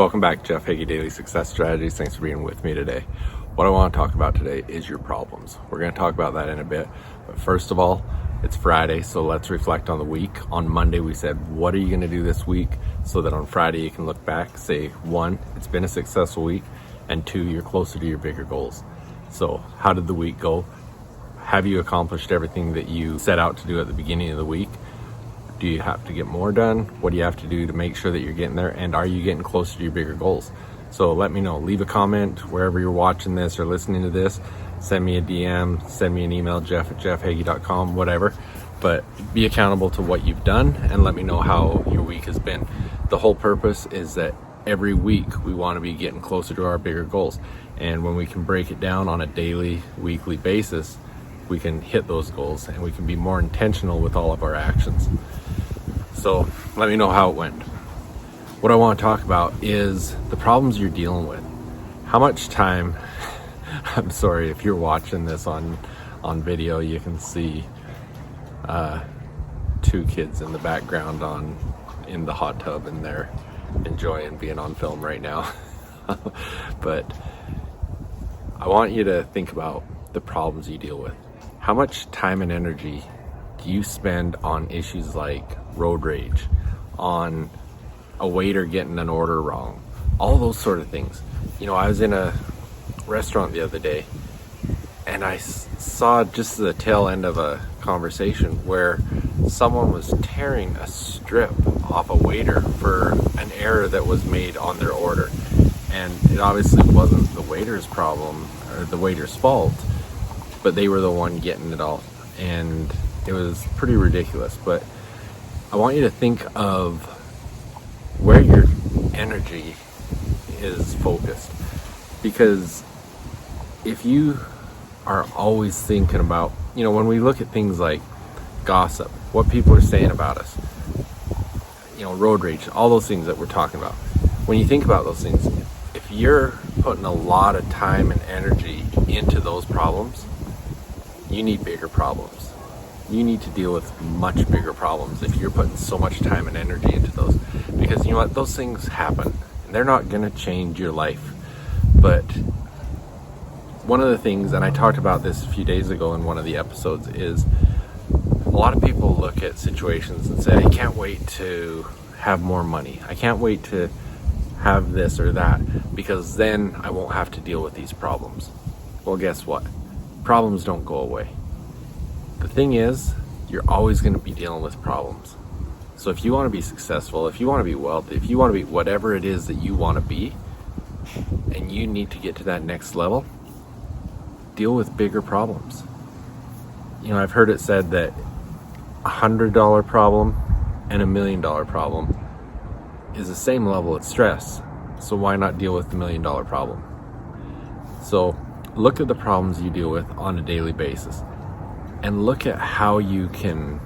welcome back. Jeff Heggie, Daily Success Strategies. Thanks for being with me today. What I want to talk about today is your problems. We're going to talk about that in a bit. But first of all, it's Friday, so let's reflect on the week. On Monday, we said, what are you going to do this week? So that on Friday, you can look back, say, 1, it's been a successful week, and 2, you're closer to your bigger goals. So how did the week go? Have you accomplished everything that you set out to do at the beginning of the week? Do you have to get more done? What do you have to do to make sure that you're getting there? And are you getting closer to your bigger goals? So let me know. Leave a comment wherever you're watching this or listening to this. Send me a DM, send me an email, jeff@jeffheggie.com, whatever. But be accountable to what you've done and let me know how your week has been. The whole purpose is that every week we want to be getting closer to our bigger goals. And when we can break it down on a daily, weekly basis, we can hit those goals and we can be more intentional with all of our actions. So let me know how it went. What I want to talk about is the problems you're dealing with. How much time, I'm sorry if you're watching this on video, you can see 2 kids in the background in the hot tub, and they're enjoying being on film right now. But I want you to think about the problems you deal with. How much time and energy do you spend on issues like road rage, on a waiter getting an order wrong, all those sort of things? You know, I was in a restaurant the other day and I saw just the tail end of a conversation where someone was tearing a strip off a waiter for an error that was made on their order. And it obviously wasn't the waiter's problem or the waiter's fault, but they were the one getting it all. And it was pretty ridiculous. But I want you to think of where your energy is focused. Because if you are always thinking about, you know, when we look at things like gossip, what people are saying about us, you know, road rage, all those things that we're talking about. When you think about those things, if you're putting a lot of time and energy into those problems, you need bigger problems. You need to deal with much bigger problems if you're putting so much time and energy into those. Because you know what, those things happen and they're not going to change your life. But one of the things, and I talked about this a few days ago in one of the episodes, is a lot of people look at situations and say, I can't wait to have more money. I can't wait to have this or that because then I won't have to deal with these problems. Well, guess what? Problems don't go away. The thing is, you're always going to be dealing with problems. So if you want to be successful, if you want to be wealthy, if you want to be whatever it is that you want to be, and you need to get to that next level, deal with bigger problems. You know, I've heard it said that $100 problem and $1 million problem is the same level of stress. So why not deal with the $1 million problem? So look at the problems you deal with on a daily basis and look at how you can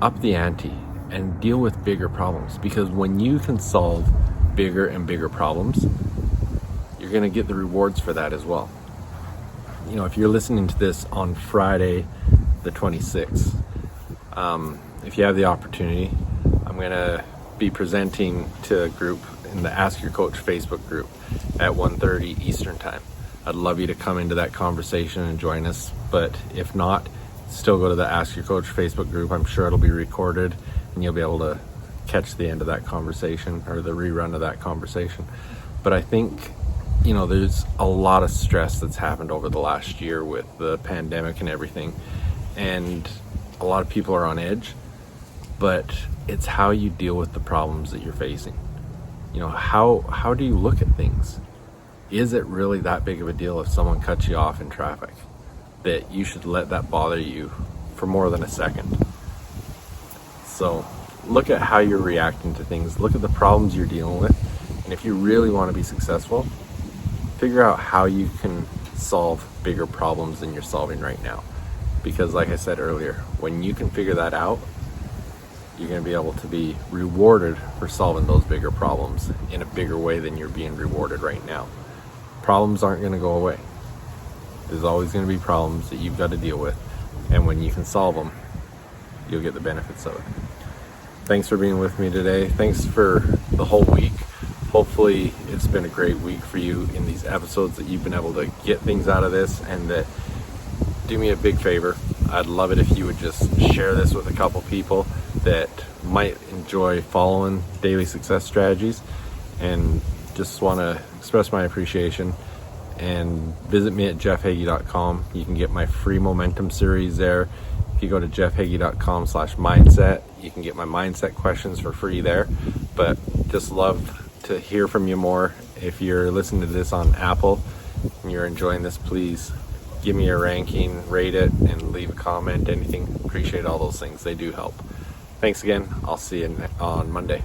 up the ante and deal with bigger problems. Because when you can solve bigger and bigger problems, you're going to get the rewards for that as well. You know, if you're listening to this on Friday the 26th, if you have the opportunity, I'm going to be presenting to a group in the Ask Your Coach Facebook group at 1:30 Eastern time. I'd love you to come into that conversation and join us, but if not, still go to the Ask Your Coach Facebook group. I'm sure it'll be recorded and you'll be able to catch the end of that conversation or the rerun of that conversation. But I think, you know, there's a lot of stress that's happened over the last year with the pandemic and everything, and a lot of people are on edge, but it's how you deal with the problems that you're facing. You know, how do you look at things? Is it really that big of a deal if someone cuts you off in traffic that you should let that bother you for more than a second? So look at how you're reacting to things. Look at the problems you're dealing with. And if you really want to be successful, figure out how you can solve bigger problems than you're solving right now. Because like I said earlier, when you can figure that out, you're going to be able to be rewarded for solving those bigger problems in a bigger way than you're being rewarded right now. Problems aren't going to go away. There's always going to be problems that you've got to deal with. And when you can solve them, you'll get the benefits of it. Thanks for being with me today. Thanks for the whole week. hopefully it's been a great week for you in these episodes, that you've been able to get things out of this, and that do me a big favor. I'd love it if you would just share this with a couple people that might enjoy following daily success strategies, and just want to express my appreciation. And visit me at jeffheggie.com. You can get my free momentum series there. If you go to jeffheggie.com/mindset, you can get my mindset questions for free there. But just love to hear from you more. If you're listening to this on Apple and you're enjoying this, please give me a ranking, rate it, and leave a comment, anything. Appreciate all those things. They do help. Thanks again. I'll see you on Monday.